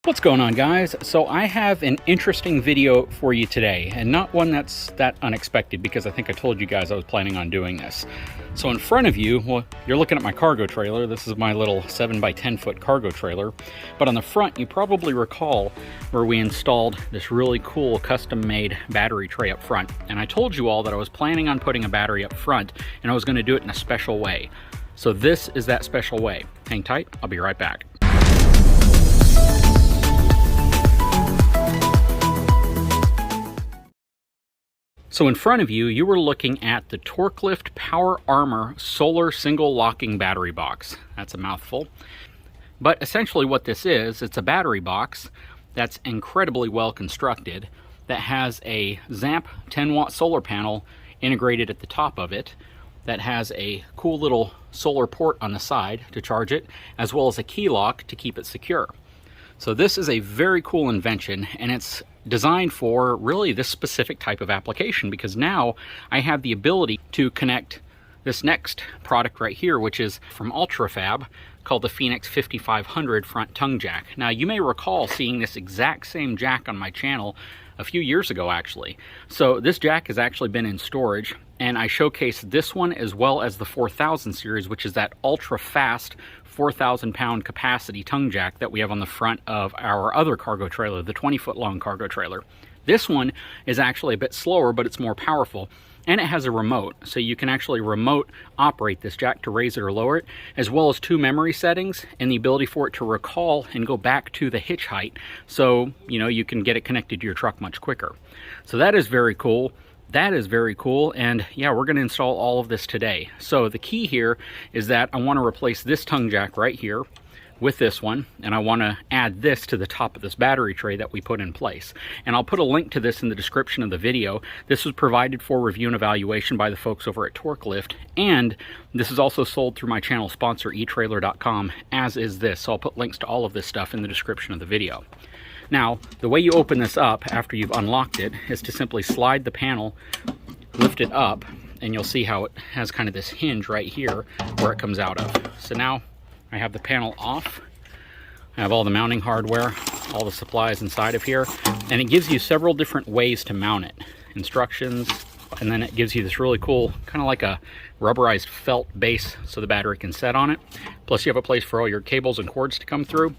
What's going on, guys? So I have an interesting video for you today, and not one that's that unexpected, because I think I told you guys I was planning on doing this. So in front of you, well, you're looking at my cargo trailer. This is my little 7 by 10 foot cargo trailer. But on the front, you probably recall where we installed this really cool custom made battery tray up front. And I told you all that I was planning on putting a battery up front, and I was going to do it in a special way. So this is that special way. Hang tight, I'll be right back. So in front of you, you were looking at the Torklift PowerArmor Solar Single Locking Battery Box. That's a mouthful. But essentially what this is, it's a battery box that's incredibly well constructed, that has a ZAMP 10 watt solar panel integrated at the top of it, that has a cool little solar port on the side to charge it, as well as a key lock to keep it secure. So this is a very cool invention, and it's designed for really this specific type of application, because now I have the ability to connect this next product right here, which is from Ultrafab, called the Phoenix 5500 front tongue jack. Now you may recall seeing this exact same jack on my channel a few years ago, actually. So this jack has actually been in storage, and I showcased this one as well as the 4000 series, which is that ultra fast 4,000 pound capacity tongue jack that we have on the front of our other cargo trailer, the 20-foot long cargo trailer. This one is actually a bit slower, but it's more powerful, and it has a remote, so you can actually remote operate this jack to raise it or lower it, as well as 2 memory settings and the ability for it to recall and go back to the hitch height, so you can get it connected to your truck much quicker. So that is very cool. That is very cool, and yeah, we're going to install all of this today. So the key here is that I want to replace this tongue jack right here with this one, and I want to add this to the top of this battery tray that we put in place. And I'll put a link to this in the description of the video. This was provided for review and evaluation by the folks over at Torklift, and this is also sold through my channel sponsor, etrailer.com, as is this. So I'll put links to all of this stuff in the description of the video. Now, the way you open this up after you've unlocked it is to simply slide the panel, lift it up, and you'll see how it has kind of this hinge right here where it comes out of. So now I have the panel off. I have all the mounting hardware, all the supplies inside of here, and it gives you several different ways to mount it. Instructions, and then it gives you this really cool, kind of like a rubberized felt base so the battery can set on it. Plus you have a place for all your cables and cords to come through.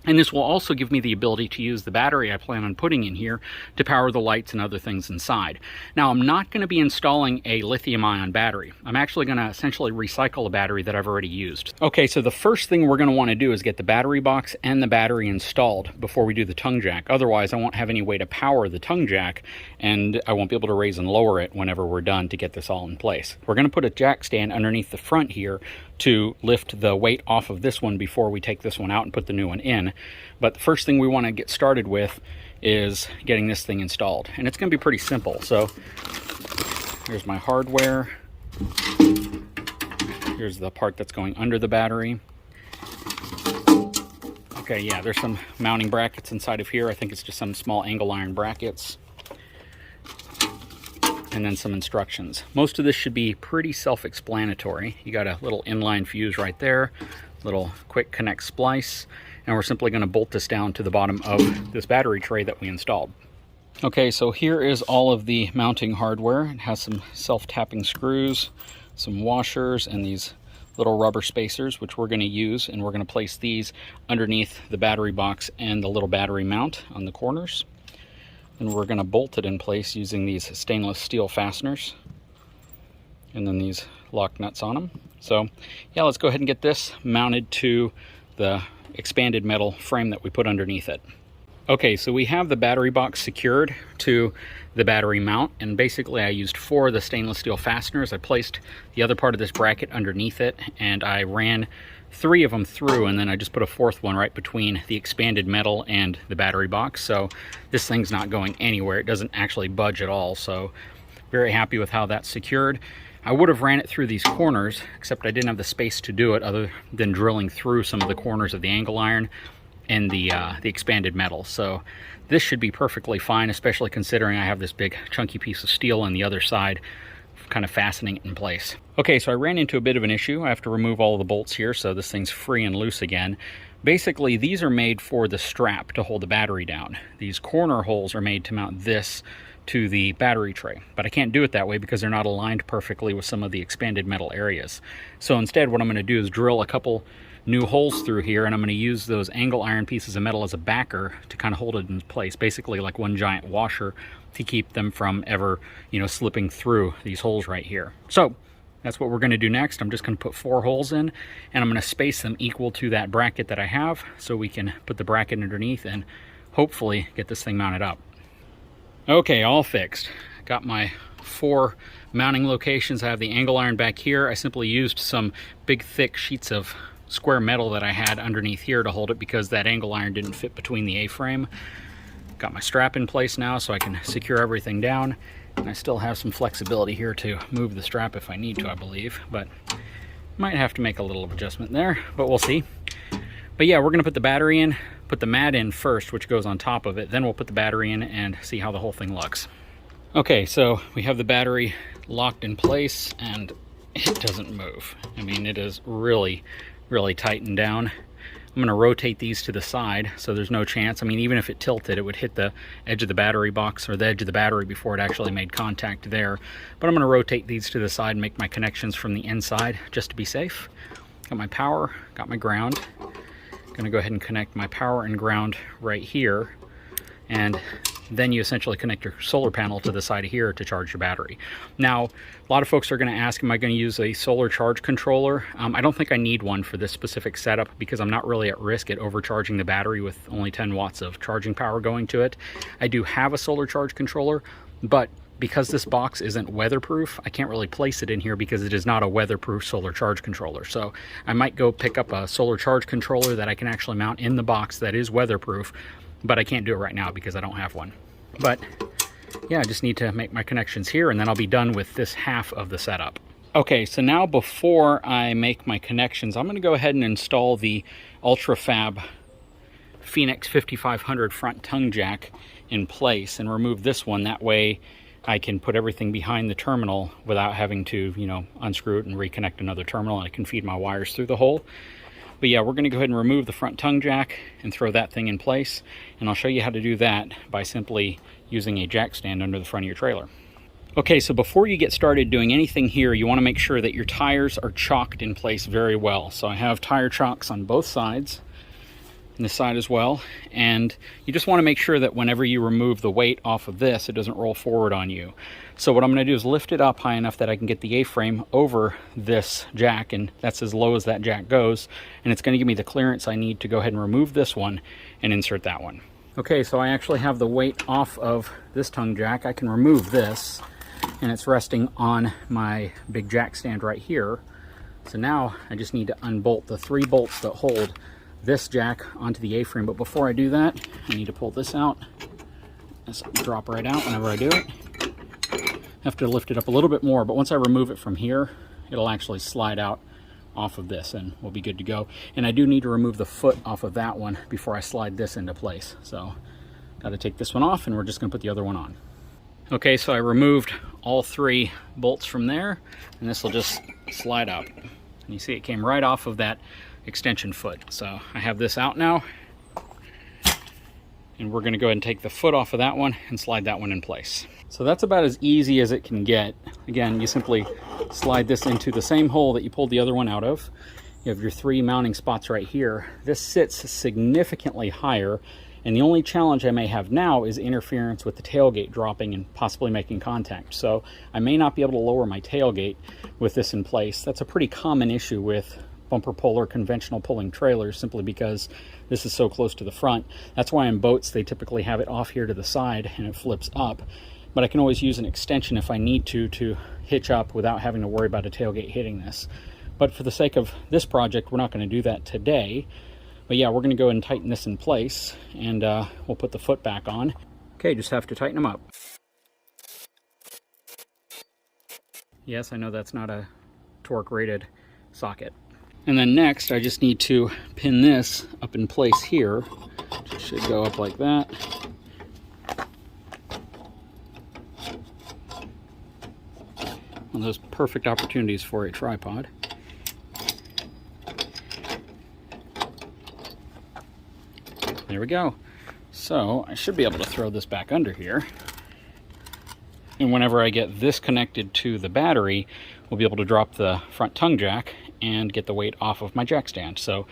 And this will also give me the ability to use the battery I plan on putting in here to power the lights and other things inside. Now, I'm not going to be installing a lithium-ion battery. I'm actually going to essentially recycle a battery that I've already used. Okay, so the first thing we're going to want to do is get the battery box and the battery installed before we do the tongue jack. Otherwise, I won't have any way to power the tongue jack, and I won't be able to raise and lower it whenever we're done to get this all in place. We're going to put a jack stand underneath the front here to lift the weight off of this one before we take this one out and put the new one in. But the first thing we want to get started with is getting this thing installed, and it's going to be pretty simple. So here's my hardware. Here's the part that's going under the battery. Okay, yeah, there's some mounting brackets inside of here. I think it's just some small angle iron brackets, and then some instructions. Most of this should be pretty self-explanatory. You got a little inline fuse right there, little quick connect splice, and we're simply going to bolt this down to the bottom of this battery tray that we installed. Okay, so here is all of the mounting hardware. It has some self-tapping screws, some washers, and these little rubber spacers, which we're going to use, and we're going to place these underneath the battery box and the little battery mount on the corners. And we're going to bolt it in place using these stainless steel fasteners, and then these lock nuts on them. So yeah, let's go ahead and get this mounted to the expanded metal frame that we put underneath it. Okay, so we have the battery box secured to the battery mount, and basically I used 4 of the stainless steel fasteners. I placed the other part of this bracket underneath it, and I ran 3 of them through, and then I just put a 4th one right between the expanded metal and the battery box. So this thing's not going anywhere. It doesn't actually budge at all, so very happy with how that's secured. I would have ran it through these corners, except I didn't have the space to do it other than drilling through some of the corners of the angle iron and the expanded metal. So this should be perfectly fine, especially considering I have this big chunky piece of steel on the other side kind of fastening it in place. Okay, so I ran into a bit of an issue. I have to remove all of the bolts here, so this thing's free and loose again. Basically, these are made for the strap to hold the battery down. These corner holes are made to mount this to the battery tray, but I can't do it that way because they're not aligned perfectly with some of the expanded metal areas. So instead, what I'm going to do is drill a couple new holes through here, and I'm going to use those angle iron pieces of metal as a backer to kind of hold it in place, basically like one giant washer to keep them from ever, slipping through these holes right here. So that's what we're going to do next. I'm just going to put 4 holes in, and I'm going to space them equal to that bracket that I have so we can put the bracket underneath and hopefully get this thing mounted up. Okay, all fixed. Got my 4 mounting locations. I have the angle iron back here. I simply used some big thick sheets of square metal that I had underneath here to hold it because that angle iron didn't fit between the A-frame. Got my strap in place now so I can secure everything down. And I still have some flexibility here to move the strap if I need to, I believe. But might have to make a little adjustment there, but we'll see. But yeah, we're going to put the battery in, put the mat in first, which goes on top of it. Then we'll put the battery in and see how the whole thing looks. Okay, so we have the battery locked in place and it doesn't move. I mean, it is really tightened down. I'm going to rotate these to the side so there's no chance. I mean, even if it tilted, it would hit the edge of the battery box or the edge of the battery before it actually made contact there. But I'm going to rotate these to the side and make my connections from the inside just to be safe. Got my power, got my ground. Going to go ahead and connect my power and ground right here, and then you essentially connect your solar panel to the side of here to charge your battery. Now, a lot of folks are going to ask, am I going to use a solar charge controller? I don't think I need one for this specific setup because I'm not really at risk at overcharging the battery with only 10 watts of charging power going to it. I do have a solar charge controller, but because this box isn't weatherproof, I can't really place it in here because it is not a weatherproof solar charge controller. So I might go pick up a solar charge controller that I can actually mount in the box that is weatherproof, but I can't do it right now because I don't have one. But yeah, I just need to make my connections here and then I'll be done with this half of the setup. Okay, so now before I make my connections, I'm going to go ahead and install the Ultrafab Phoenix 5500 front tongue jack in place and remove this one. That way I can put everything behind the terminal without having to, unscrew it and reconnect another terminal, and I can feed my wires through the hole. But yeah, we're going to go ahead and remove the front tongue jack and throw that thing in place. And I'll show you how to do that by simply using a jack stand under the front of your trailer. Okay, so before you get started doing anything here, you want to make sure that your tires are chocked in place very well. So I have tire chocks on both sides, and this side as well, and you just want to make sure that whenever you remove the weight off of this, it doesn't roll forward on you. So what I'm going to do is lift it up high enough that I can get the A-frame over this jack, and that's as low as that jack goes, and it's going to give me the clearance I need to go ahead and remove this one and insert that one. Okay, so I actually have the weight off of this tongue jack. I can remove this, and it's resting on my big jack stand right here. So now I just need to unbolt the 3 bolts that hold this jack onto the A-frame. But before I do that, I need to pull this out. This will drop right out whenever I do it. I have to lift it up a little bit more, but once I remove it from here, it'll actually slide out off of this and we'll be good to go. And I do need to remove the foot off of that one before I slide this into place. So got to take this one off, and we're just going to put the other one on. Okay, so I removed all 3 bolts from there, and this will just slide out. And you see it came right off of that extension foot. So I have this out now, and we're going to go ahead and take the foot off of that one and slide that one in place. So that's about as easy as it can get. Again, you simply slide this into the same hole that you pulled the other one out of. You have your 3 mounting spots right here. This sits significantly higher, and the only challenge I may have now is interference with the tailgate dropping and possibly making contact. So I may not be able to lower my tailgate with this in place. That's a pretty common issue with bumper puller conventional pulling trailers, simply because this is so close to the front. That's why in boats they typically have it off here to the side and it flips up. But I can always use an extension if I need to hitch up without having to worry about a tailgate hitting this. But for the sake of this project, we're not going to do that today. But yeah, we're going to go ahead and tighten this in place, and we'll put the foot back on. Okay, just have to tighten them up. Yes, I know that's not a torque rated socket. And then next, I just need to pin this up in place here. It should go up like that. One of those perfect opportunities for a tripod. There we go. So I should be able to throw this back under here. And whenever I get this connected to the battery, we'll be able to drop the front tongue jack and get the weight off of my jack stand. So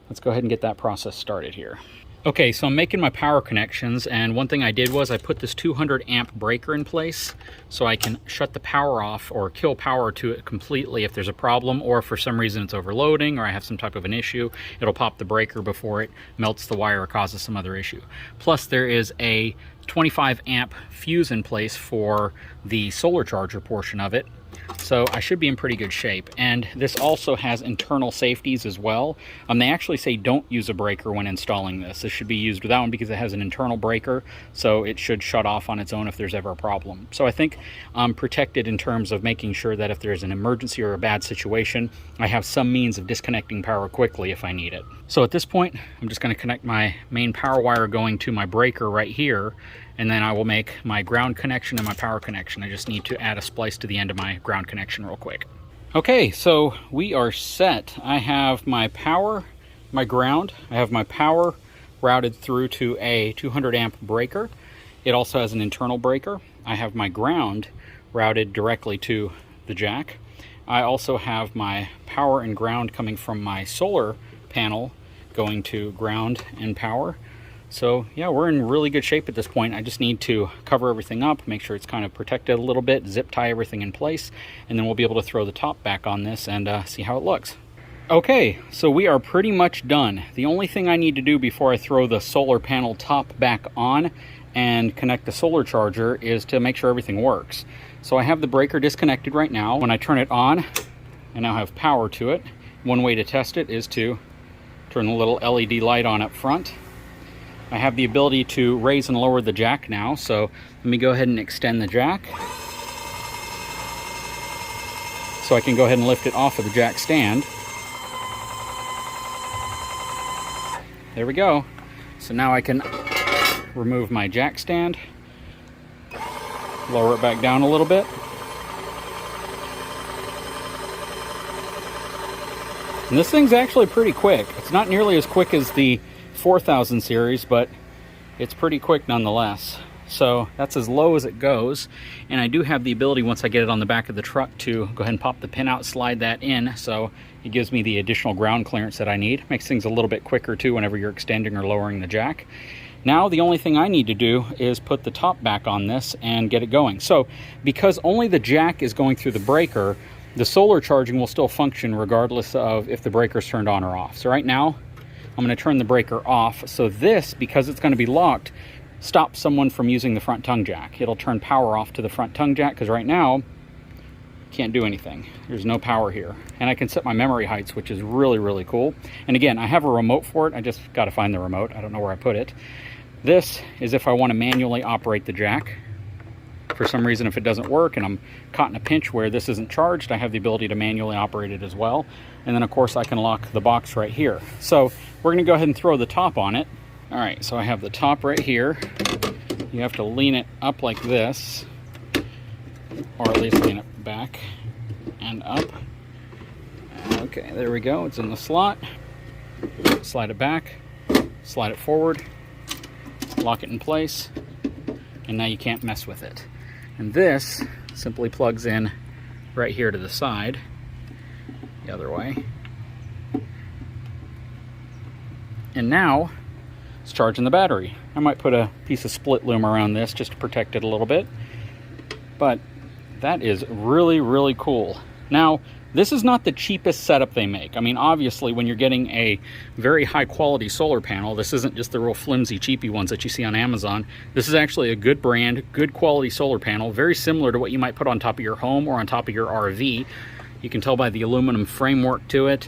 let's go ahead and get that process started here. Okay, so I'm making my power connections, and one thing I did was I put this 200 amp breaker in place so I can shut the power off or kill power to it completely if there's a problem, or if for some reason it's overloading or I have some type of an issue, it'll pop the breaker before it melts the wire or causes some other issue. Plus there is a 25 amp fuse in place for the solar charger portion of it. So I should be in pretty good shape. And this also has internal safeties as well. They actually say don't use a breaker when installing this. This should be used without one because it has an internal breaker, so it should shut off on its own if there's ever a problem. So I think I'm protected in terms of making sure that if there's an emergency or a bad situation, I have some means of disconnecting power quickly if I need it. So at this point, I'm just going to connect my main power wire going to my breaker right here, and then I will make my ground connection and my power connection. I just need to add a splice to the end of my ground connection real quick. Okay, so we are set. I have my power, my ground. I have my power routed through to a 200 amp breaker. It also has an internal breaker. I have my ground routed directly to the jack. I also have my power and ground coming from my solar panel going to ground and power. So yeah, we're in really good shape at this point. I just need to cover everything up, make sure it's kind of protected a little bit, zip tie everything in place, and then we'll be able to throw the top back on this and see how it looks. Okay, so we are pretty much done. The only thing I need to do before I throw the solar panel top back on and connect the solar charger is to make sure everything works. So I have the breaker disconnected right now. When I turn it on, I now have power to it. One way to test it is to turn the little LED light on up front. I have the ability to raise and lower the jack now, so let me go ahead and extend the jack. So I can go ahead and lift it off of the jack stand. There we go. So now I can remove my jack stand, lower it back down a little bit. And this thing's actually pretty quick. It's not nearly as quick as the 4000 series, but it's pretty quick nonetheless. So that's as low as it goes, and I do have the ability once I get it on the back of the truck to go ahead and pop the pin out, slide that in, so it gives me the additional ground clearance that I need. Makes things a little bit quicker too whenever you're extending or lowering the jack. Now the only thing I need to do is put the top back on this and get it going. So because only the jack is going through the breaker, the solar charging will still function regardless of if the breaker's turned on or off. So right now I'm going to turn the breaker off, so this, because it's going to be locked, stops someone from using the front tongue jack. It'll turn power off to the front tongue jack, because right now, can't do anything. There's no power here. And I can set my memory heights, which is really, really cool. And again, I have a remote for it. I just got to find the remote. I don't know where I put it. This is if I want to manually operate the jack. For some reason, if it doesn't work and I'm caught in a pinch where this isn't charged, I have the ability to manually operate it as well. And then of course I can lock the box right here. So we're going to go ahead and throw the top on it. All right, so I have the top right here. You have to lean it up like this, or at least lean it back and up. Okay, there we go. It's in the slot. Slide it back, slide it forward, lock it in place, and now you can't mess with it. And this simply plugs in right here to the side, the other way. And now it's charging the battery. I might put a piece of split loom around this just to protect it a little bit. But that is really, really cool. Now, this is not the cheapest setup they make. I mean, obviously, when you're getting a very high quality solar panel, this isn't just the real flimsy, cheapy ones that you see on Amazon. This is actually a good brand, good quality solar panel, very similar to what you might put on top of your home or on top of your RV. You can tell by the aluminum framework to it.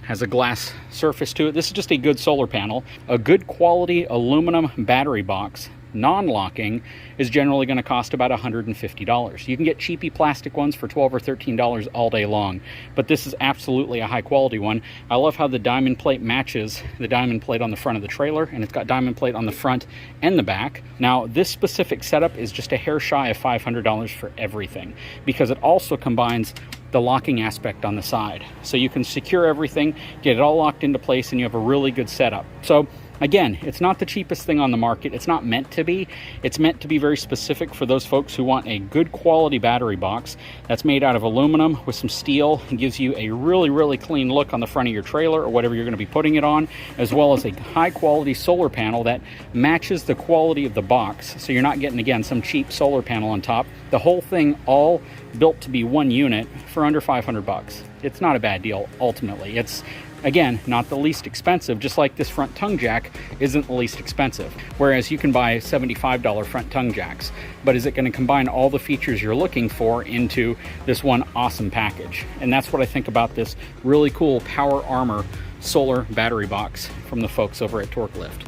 Has a glass surface to it. This is just a good solar panel. A good quality aluminum battery box, non-locking, is generally going to cost about $150. You can get cheapy plastic ones for $12 or $13 all day long, but this is absolutely a high quality one. I love how the diamond plate matches the diamond plate on the front of the trailer, and it's got diamond plate on the front and the back. Now, this specific setup is just a hair shy of $500 for everything, because it also combines the locking aspect on the side. So you can secure everything, get it all locked into place, and you have a really good setup. So Again, it's not the cheapest thing on the market. It's not meant to be. It's meant to be very specific for those folks who want a good quality battery box that's made out of aluminum with some steel and gives you a really clean look on the front of your trailer or whatever you're going to be putting it on, as well as a high quality solar panel that matches the quality of the box. So you're not getting, again, some cheap solar panel on top. The whole thing all built to be one unit for under 500 bucks. It's not a bad deal ultimately. It's, again, not the least expensive, just like this front tongue jack isn't the least expensive. Whereas you can buy $75 front tongue jacks. But is it going to combine all the features you're looking for into this one awesome package? And that's what I think about this really cool PowerArmor solar battery box from the folks over at Torklift.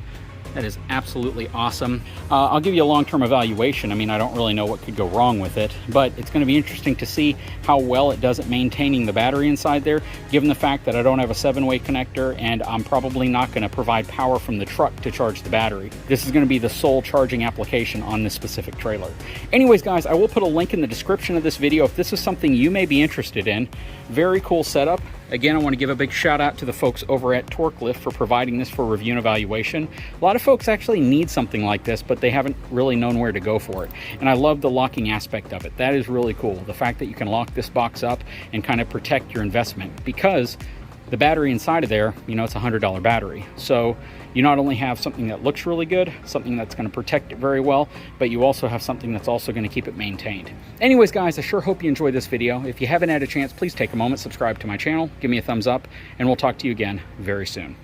That is absolutely awesome. I'll give you a long-term evaluation. I mean, I don't really know what could go wrong with it, but it's going to be interesting to see how well it does at maintaining the battery inside there, given the fact that I don't have a 7-way connector and I'm probably not going to provide power from the truck to charge the battery. This is going to be the sole charging application on this specific trailer. Anyways, guys, I will put a link in the description of this video if this is something you may be interested in. Very cool setup. Again, I want to give a big shout out to the folks over at Torklift for providing this for review and evaluation. A lot of folks actually need something like this, but they haven't really known where to go for it. And I love the locking aspect of it. That is really cool. The fact that you can lock this box up and kind of protect your investment, because the battery inside of there, you know, it's a $100 battery. So you not only have something that looks really good, something that's going to protect it very well, but you also have something that's also going to keep it maintained. Anyways, guys, I sure hope you enjoyed this video. If you haven't had a chance, please take a moment, subscribe to my channel, give me a thumbs up, and we'll talk to you again very soon.